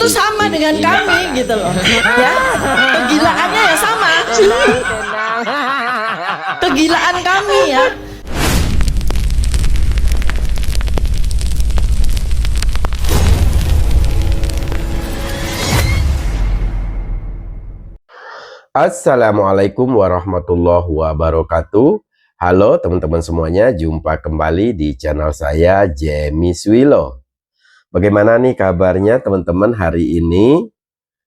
itu sama dengan kami gitu loh. Ya, kegilaannya ya sama. Kegilaan kami ya. Assalamualaikum warahmatullahi wabarakatuh. Halo teman-teman semuanya, jumpa kembali di channel saya James Wilo. Bagaimana nih kabarnya teman-teman hari ini?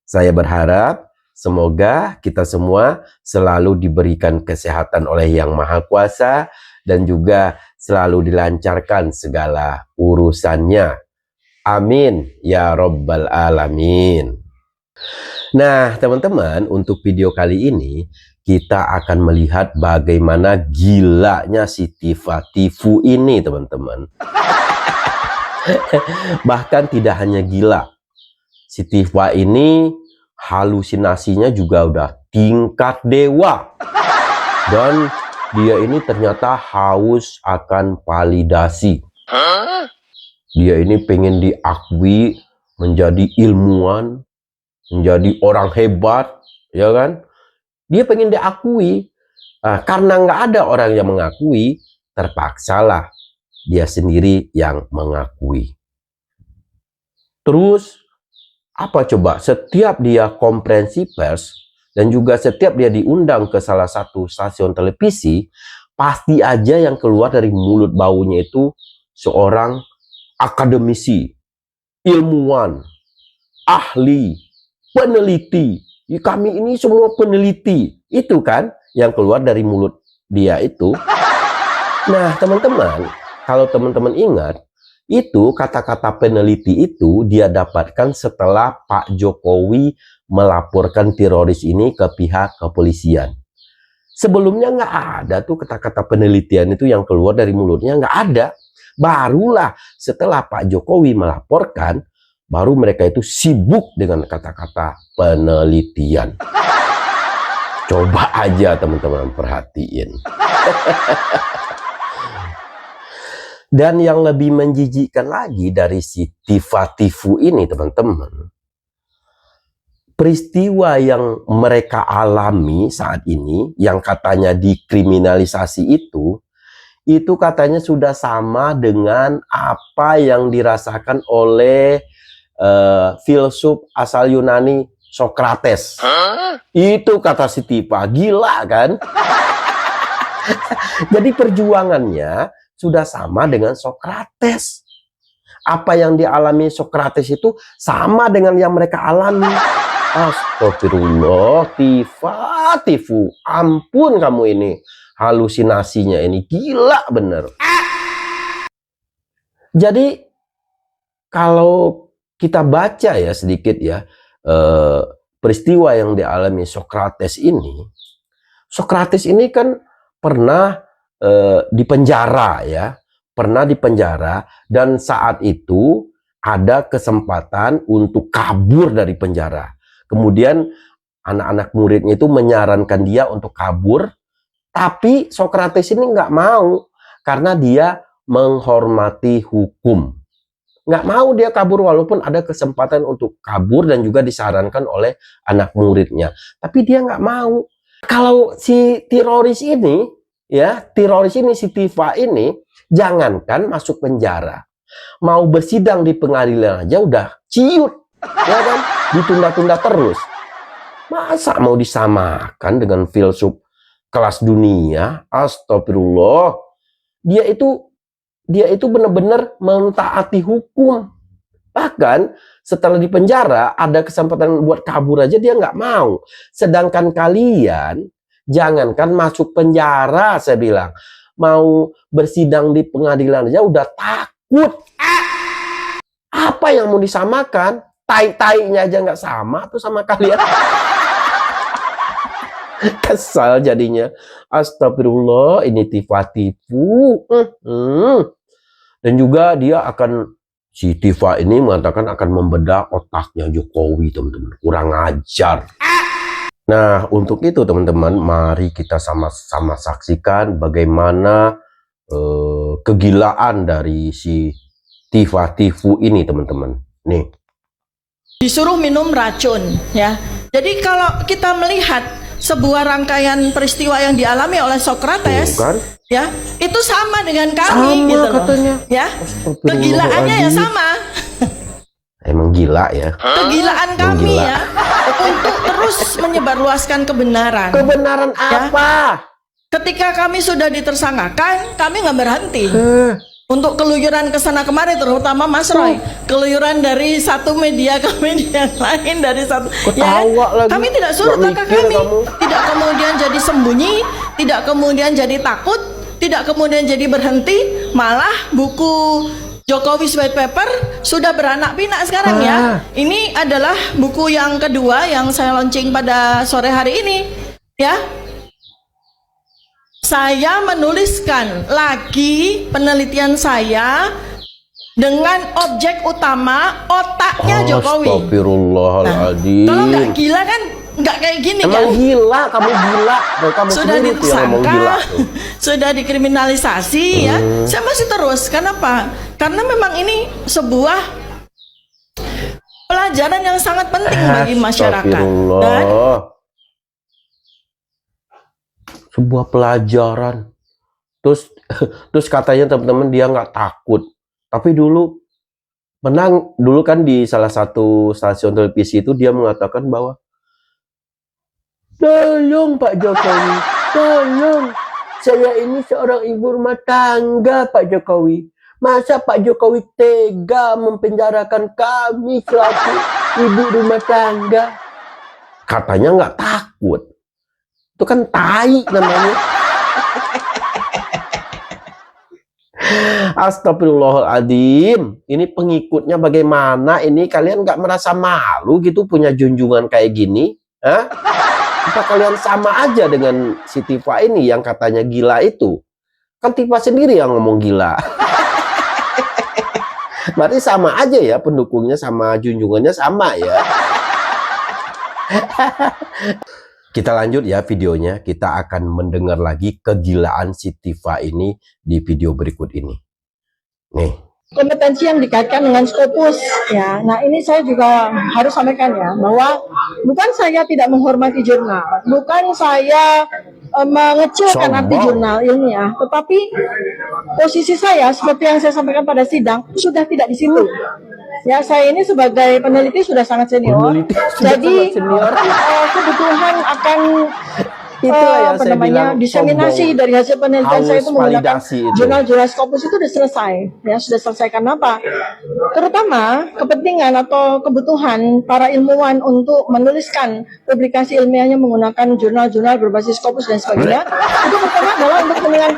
Saya berharap semoga kita semua selalu diberikan kesehatan oleh Yang Maha Kuasa dan juga selalu dilancarkan segala urusannya. Amin ya Rabbal Alamin. Nah teman-teman, untuk video kali ini kita akan melihat bagaimana gilanya si Tifa Tifu ini teman-teman. Bahkan tidak hanya gila, si Tifa ini halusinasinya juga udah tingkat dewa. Dan dia ini ternyata haus akan validasi. Dia ini pengen diakui menjadi ilmuwan, menjadi orang hebat, ya kan? Dia pengen diakui. Karena nggak ada orang yang mengakui, terpaksalah dia sendiri yang mengakui. Terus apa coba? Setiap dia konferensi pers dan juga setiap dia diundang ke salah satu stasiun televisi, pasti aja yang keluar dari mulut baunya itu seorang akademisi, ilmuwan, ahli, peneliti. Kami ini semua peneliti. Itu kan yang keluar dari mulut dia itu. Nah teman-teman, kalau teman-teman ingat, itu kata-kata peneliti itu dia dapatkan setelah Pak Jokowi melaporkan teroris ini ke pihak kepolisian. Sebelumnya nggak ada tuh kata-kata penelitian itu yang keluar dari mulutnya, nggak ada. Barulah setelah Pak Jokowi melaporkan, baru mereka itu sibuk dengan kata-kata penelitian. Coba aja teman-teman perhatiin. Dan yang lebih menjijikkan lagi dari si Tifa Tifu ini teman-teman, peristiwa yang mereka alami saat ini, yang katanya dikriminalisasi itu katanya sudah sama dengan apa yang dirasakan oleh filsuf asal Yunani Socrates. Itu kata si Tifa, gila kan? Jadi perjuangannya sudah sama dengan Socrates. Apa yang dialami Socrates itu sama dengan yang mereka alami. Astagfirullah, Tifa Tifu, ampun kamu ini, halusinasinya ini gila bener. Jadi kalau kita baca ya sedikit ya peristiwa yang dialami Socrates ini. Socrates ini kan pernah dipenjara ya, pernah dipenjara, dan saat itu ada kesempatan untuk kabur dari penjara. Kemudian anak-anak muridnya itu menyarankan dia untuk kabur, tapi Socrates ini nggak mau karena dia menghormati hukum. Nggak mau dia kabur walaupun ada kesempatan untuk kabur dan juga disarankan oleh anak muridnya. Tapi dia nggak mau. Kalau si teroris ini, ya teroris ini, si Tifa ini, jangankan masuk penjara, mau bersidang di pengadilan aja udah ciut, ya kan? Ditunda-tunda terus. Masa mau disamakan dengan filsuf kelas dunia? Astagfirullah. Dia itu benar-benar mentaati hukum. Bahkan setelah di penjara ada kesempatan buat kabur aja dia nggak mau. Sedangkan kalian jangankan masuk penjara, saya bilang, mau bersidang di pengadilan aja udah takut. Apa yang mau disamakan? Tai-tainya aja nggak sama tuh sama kalian. Kesal jadinya. Astagfirullah, ini Tifa Tifu. Dan juga dia akan, si Tifa ini mengatakan akan membedah otaknya Jokowi, teman-teman. Kurang ajar. Nah, untuk itu teman-teman, mari kita sama-sama saksikan bagaimana kegilaan dari si Tifa Tifu ini, teman-teman. Nih. disuruh minum racun, ya. Jadi kalau kita melihat sebuah rangkaian peristiwa yang dialami oleh Socrates, Bukan. ya, itu sama dengan kami, Sama gitu loh. katanya. Ya, kegilaannya ya sama. Emang gila ya. Kegilaan kami Gila. ya untuk terus menyebarluaskan kebenaran. Kebenaran Ya. apa? Ketika kami sudah ditersangkakan, kami nggak berhenti untuk keluyuran ke sana kemari, terutama Mas Roy, keluyuran dari satu media ke media lain, dari satu. Ketawa lagi. Kami tidak surut Nggak langkah mikir kami, kamu. tidak kemudian jadi sembunyi, tidak kemudian jadi takut, tidak kemudian jadi berhenti, malah buku Jokowi White Paper sudah beranak pinak sekarang ya. Ini adalah buku yang kedua yang saya launching pada sore hari ini, ya. Saya menuliskan lagi penelitian saya dengan objek utama otaknya Jokowi. Astagfirullahaladzim. Kalau nggak gila kan nggak kayak gini Emang kan? gila, kamu gila. Kamu Sudah sendiri tuh yang ngomong ditersangka, gila tuh. sudah dikriminalisasi ya. Saya masih terus. Kenapa? Karena memang ini sebuah pelajaran yang sangat penting bagi masyarakat. Astagfirullah. Dan Sebuah pelajaran. Terus katanya teman-teman dia nggak takut. Tapi dulu kan di salah satu stasiun televisi itu dia mengatakan bahwa tolong Pak Jokowi, tolong. Saya ini seorang ibu rumah tangga Pak Jokowi. Masa Pak Jokowi tega mempenjarakan kami selaku ibu rumah tangga? Katanya nggak takut. Itu kan tai namanya. Astagfirullahaladzim. Ini pengikutnya bagaimana? Ini kalian nggak merasa malu gitu punya junjungan kayak gini? Hah? Apa kalian sama aja dengan si Tifa ini yang katanya gila itu? Kan Tifa sendiri yang ngomong gila. Berarti sama aja ya pendukungnya sama junjungannya sama ya. Kita lanjut ya videonya. Kita akan mendengar lagi kegilaan si Tifa ini di video berikut ini. Nih. Kompetensi yang dikaitkan dengan Scopus ya. Nah, ini saya juga harus sampaikan ya bahwa bukan saya tidak menghormati jurnal, bukan saya mengecilkan arti jurnal ilmiah, tetapi posisi saya seperti yang saya sampaikan pada sidang sudah tidak di situ. Ya, saya ini sebagai peneliti sudah sangat senior. Jadi kebutuhan akan diseminasi dari hasil penelitian saya itu menggunakan jurnal Scopus itu sudah selesai. Ya, sudah selesai karena apa? Terutama kepentingan atau kebutuhan para ilmuwan untuk menuliskan publikasi ilmiahnya menggunakan jurnal-jurnal berbasis Scopus dan sebagainya. Itu pertama adalah untuk kepentingan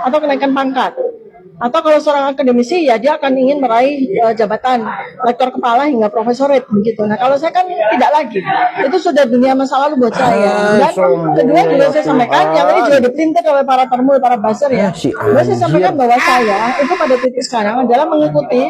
atau kenaikan pangkat. Atau kalau seorang akademisi ya dia akan ingin meraih jabatan rektor kepala hingga profesorat begitu. Nah, kalau saya kan tidak lagi. Itu sudah dunia masa lalu buat saya. Dan kedua juga saya sampaikan yang ini juga diprinter oleh para termul, para buzzer ya. Saya sampaikan bahwa saya itu pada titik sekarang adalah mengikuti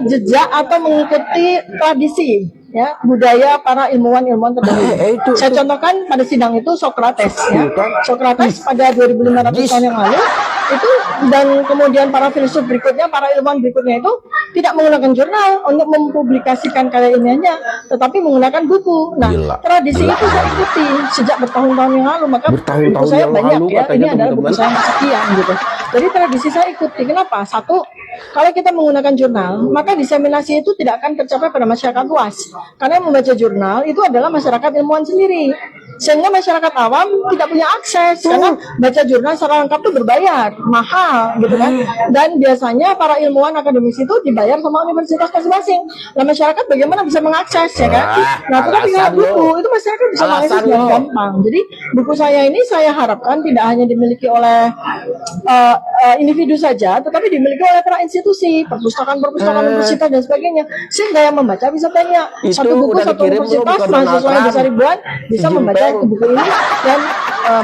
jejak atau mengikuti tradisi ya budaya para ilmuwan terdahulu. Saya contohkan pada sidang itu Socrates ya. Socrates pada 2500 tahun yang lalu itu, dan kemudian para filsuf berikutnya, para ilmuwan berikutnya itu tidak menggunakan jurnal untuk mempublikasikan karya ilmiahnya, tetapi menggunakan buku. Nah, tradisi itu saya ikuti sejak bertahun-tahun yang lalu, maka buku saya banyak ya. Ini adalah buku saya yang sekian gitu. Jadi tradisi saya ikuti. Kenapa? Satu, kalau kita menggunakan jurnal, maka diseminasi itu tidak akan tercapai pada masyarakat luas. Karena yang membaca jurnal itu adalah masyarakat ilmuwan sendiri. Sehingga masyarakat awam tidak punya akses karena baca jurnal secara lengkap itu berbayar, mahal gitu kan. Dan biasanya para ilmuwan akademis itu dibayar sama universitas masing-masing. Nah, masyarakat bagaimana bisa mengakses ya kan? Nah, tetapi kalau buku itu masyarakat bisa mengakses dengan gampang. Jadi buku saya ini saya harapkan tidak hanya dimiliki oleh individu saja, tetapi dimiliki oleh para institusi, perpustakaan universitas dan sebagainya, sehingga yang membaca bisa banyak. Satu buku satu universitas, mahasiswa yang bisa ribuan bisa membaca buku ini dan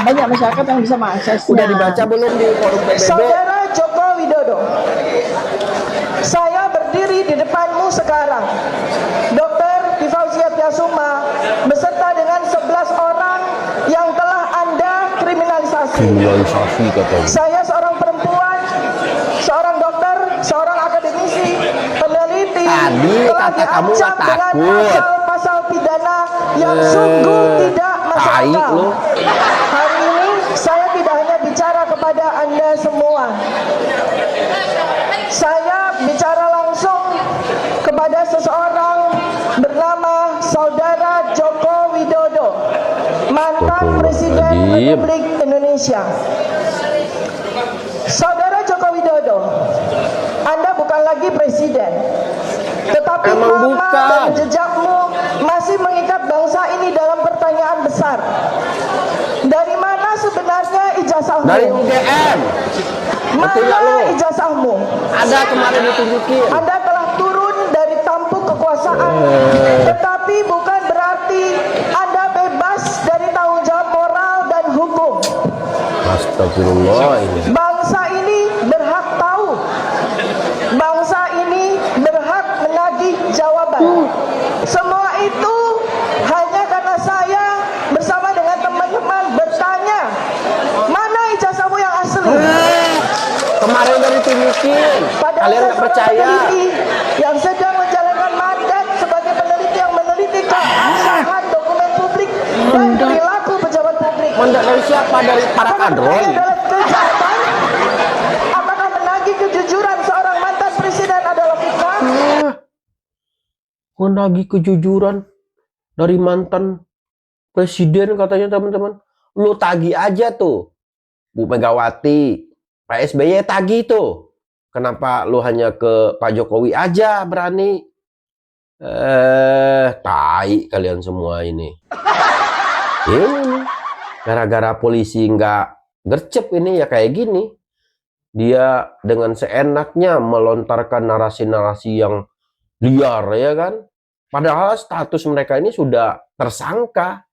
banyak masyarakat yang bisa mengaksesnya. Udah dibaca belum di forum PBB? Saudara Joko Widodo, saya berdiri di depanmu sekarang, Dr. Tifauziah Tiasuma, beserta dengan 11 orang yang telah Anda kriminalisasi. Katanya. Saya seorang perempuan, seorang dokter, seorang akademisi, peneliti, Tadi telah kata kamu diancam nggak dengan takut. pasal-pasal pidana yang sungguh tidak masuk Tai akal. lu. Hari ini saya tidak hanya bicara kepada Anda semua. Saya bicara langsung kepada seseorang bernama Saudara Joko Widodo, mantan Presiden Astagfirullahaladzim. Republik Indonesia. Saudara Joko Widodo, Anda bukan lagi presiden, tetapi Emang nama bukan. dan jejakmu masih mengikat bangsa ini dalam pertanyaan besar. Dari mana sebenarnya ijazahmu? Dari UGM. Betul nggak lu? Mana ijazahmu? Ada kemarin ditunjukin. Anda telah turun dari tampuk kekuasaan, tetapi bukan berarti Anda bebas dari tanggung jawab moral dan hukum. Astagfirullah ini. Bangsa ini berhak tahu. Bangsa ini berhak menagih jawaban. Semua itu hanya karena saya bersama dengan teman-teman bertanya, mana ijazahmu yang asli? Kemarin udah ditunjukin. Padahal Kalian saya nggak seorang percaya. peneliti yang sedang menjalankan mandat sebagai peneliti yang meneliti keabsahan dokumen publik dan perilaku pejabat publik. Mandat dari siapa? Dari para Apakah kadron. ini adalah kejahatan? Apakah menagih kejujuran seorang mantan presiden adalah fitnah? Menagih kejujuran dari mantan presiden katanya teman-teman. Lu tagih aja tuh. Bu Megawati, Pak SBY tagih tuh. Kenapa lu hanya ke Pak Jokowi aja berani? Tai kalian semua ini. Ini gara-gara polisi nggak gercep ini ya kayak gini. Dia dengan seenaknya melontarkan narasi-narasi yang liar ya kan. Padahal status mereka ini sudah tersangka.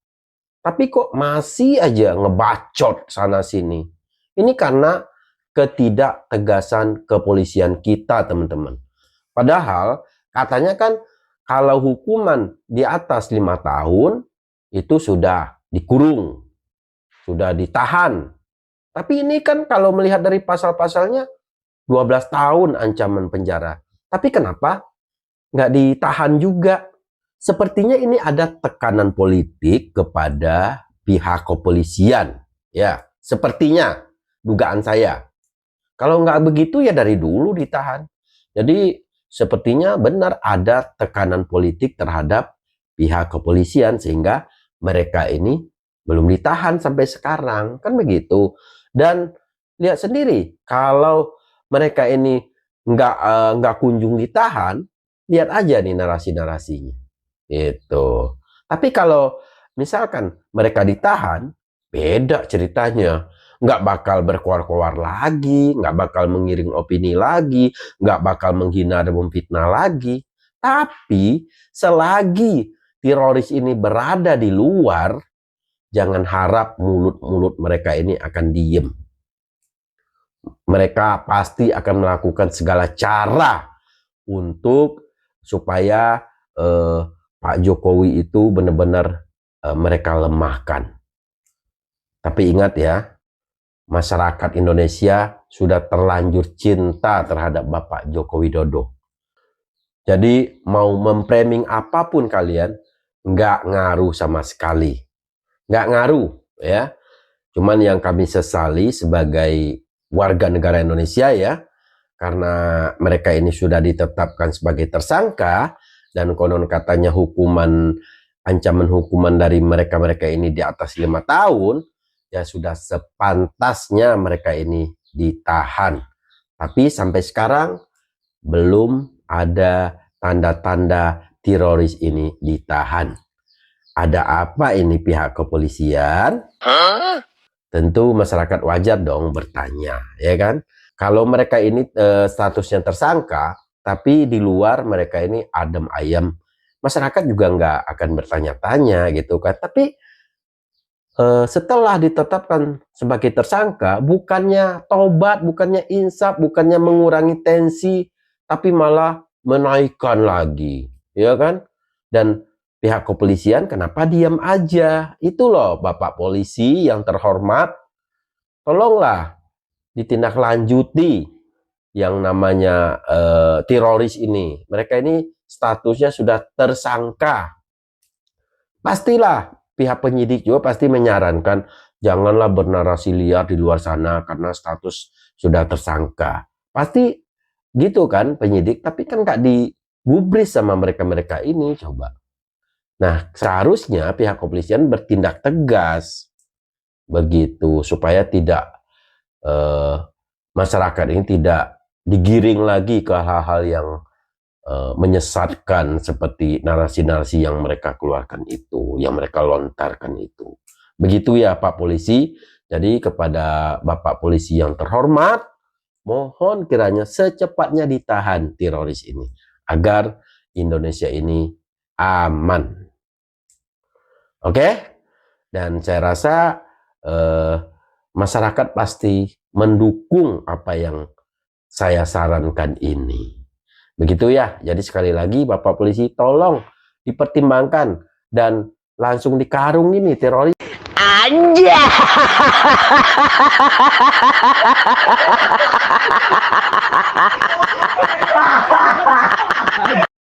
Tapi kok masih aja ngebacot sana sini. Ini karena ketidaktegasan kepolisian kita, teman-teman. Padahal katanya kan kalau hukuman di atas 5 tahun itu sudah dikurung, sudah ditahan. Tapi ini kan kalau melihat dari pasal-pasalnya 12 tahun ancaman penjara. Tapi kenapa nggak ditahan juga? Sepertinya ini ada tekanan politik kepada pihak kepolisian. Ya, sepertinya dugaan saya. Kalau nggak begitu ya dari dulu ditahan. Jadi sepertinya benar ada tekanan politik terhadap pihak kepolisian sehingga mereka ini belum ditahan sampai sekarang. Kan begitu. Dan lihat sendiri kalau mereka ini nggak kunjung ditahan, lihat aja nih narasi-narasinya. Itu. Tapi kalau misalkan mereka ditahan, beda ceritanya. Nggak bakal berkoar-koar lagi, nggak bakal mengiring opini lagi, nggak bakal menghina dan memfitnah lagi. Tapi selagi teroris ini berada di luar, jangan harap mulut-mulut mereka ini akan diem. Mereka pasti akan melakukan segala cara untuk supaya Pak Jokowi itu benar-benar mereka lemahkan. Tapi ingat ya, masyarakat Indonesia sudah terlanjur cinta terhadap Bapak Joko Widodo. Jadi mau memframing apapun kalian, nggak ngaruh sama sekali. Nggak ngaruh ya. Cuman yang kami sesali sebagai warga negara Indonesia ya, karena mereka ini sudah ditetapkan sebagai tersangka, dan konon katanya ancaman hukuman dari mereka-mereka ini di atas 5 tahun, ya sudah sepantasnya mereka ini ditahan. Tapi sampai sekarang belum ada tanda-tanda teroris ini ditahan. Ada apa ini pihak kepolisian? Tentu masyarakat wajar dong bertanya, ya kan? Kalau mereka ini statusnya tersangka, tapi di luar mereka ini adem ayem, masyarakat juga nggak akan bertanya-tanya gitu kan. Tapi setelah ditetapkan sebagai tersangka, bukannya tobat, bukannya insaf, bukannya mengurangi tensi, tapi malah menaikkan lagi, ya kan? Dan pihak kepolisian kenapa diam aja? Itu loh Bapak polisi yang terhormat, tolonglah ditindaklanjuti yang namanya teroris ini. Mereka ini statusnya sudah tersangka. Pastilah pihak penyidik juga pasti menyarankan janganlah bernarasi liar di luar sana karena status sudah tersangka. Pasti gitu kan penyidik, tapi kan nggak digubris sama mereka-mereka ini coba. Nah, seharusnya pihak kepolisian bertindak tegas begitu supaya tidak masyarakat ini tidak digiring lagi ke hal-hal yang menyesatkan seperti narasi-narasi yang mereka keluarkan itu, yang mereka lontarkan itu. Begitu ya Pak Polisi. Jadi kepada Bapak Polisi yang terhormat, mohon kiranya secepatnya ditahan teroris ini agar Indonesia ini aman. Oke? Dan saya rasa masyarakat pasti mendukung apa yang saya sarankan ini. Begitu ya. Jadi sekali lagi Bapak Polisi tolong dipertimbangkan dan langsung dikarung ini teroris. Anjay.